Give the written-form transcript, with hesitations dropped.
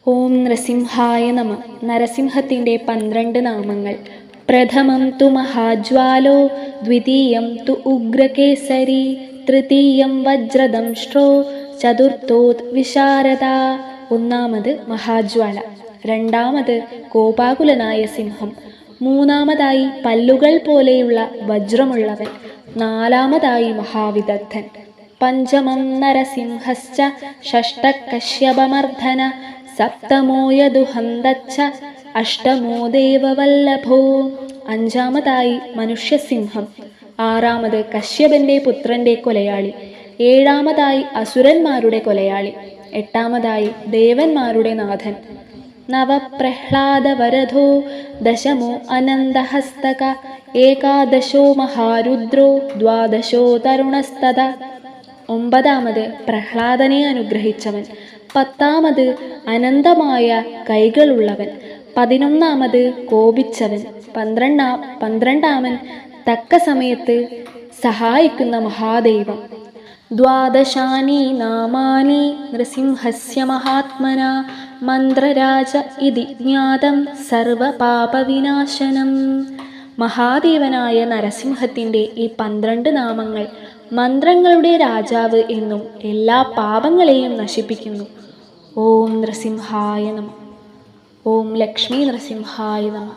ഓം നരസിംഹായ നമ. നരസിംഹത്തിൻ്റെ 12 നാമങ്ങൾ. പ്രഥമം തു മഹാജ്വാലോ, ദ്വിതീയം തു ഉഗ്രകേസരി, തൃതീയം വജ്രദംഷ്ട്രോ, ചതുർത്ഥോത് വിശാരദ. ഒന്നാമത് മഹാജ്വാല, രണ്ടാമത് കോപാകുലനായ സിംഹം, മൂന്നാമതായി പല്ലുകൾ പോലെയുള്ള വജ്രമുള്ളവൻ, നാലാമതായി മഹാവിദഗ്ധൻ, പഞ്ചമം നരസിംഹശ്ച, ഷഷ്ടകശ്യപമർദ്ദന, സപ്തമോ യദുഹന്തച്ഛ, അഷ്ടമോ ദേവവല്ലഭോ. അഞ്ചാമതായി മനുഷ്യസിംഹം, ആറാമത് കശ്യപന്റെ പുത്രന്റെ കൊലയാളി, ഏഴാമതായി അസുരന്മാരുടെ കൊലയാളി, എട്ടാമതായി ദേവന്മാരുടെ നാഥൻ. നവപ്രഹ്ലാദവരധോ, ദശമോ അനന്തഹസ്തക, ഏകാദശോ മഹാരുദ്രോ, ദ്വാദശോ തരുണസ്തത. ഒമ്പതാമത് പ്രഹ്ലാദനെ അനുഗ്രഹിച്ചവൻ, പത്താമത് അനന്തമായ കൈകളുള്ളവൻ, പതിനൊന്നാമത് കോപിച്ചവൻ, പന്ത്രണ്ടാമൻ തക്ക സമയത്ത് സഹായിക്കുന്ന മഹാദൈവം. ദ്വാദശാനി നാമാനി നൃസിംഹസ്യ മഹാത്മന, മന്ത്രരാജ ഇതി ജ്ഞാതം സർവപാപവിനാശനം. മഹാദേവനായ നരസിംഹത്തിൻ്റെ ഈ 12 നാമങ്ങൾ മന്ത്രങ്ങളുടെ രാജാവ് എന്നും എല്ലാ പാപങ്ങളെയും നശിപ്പിക്കുന്നു. ഓം നൃസിംഹായ നമ. ഓം ലക്ഷ്മീ നൃസിംഹായ നമ.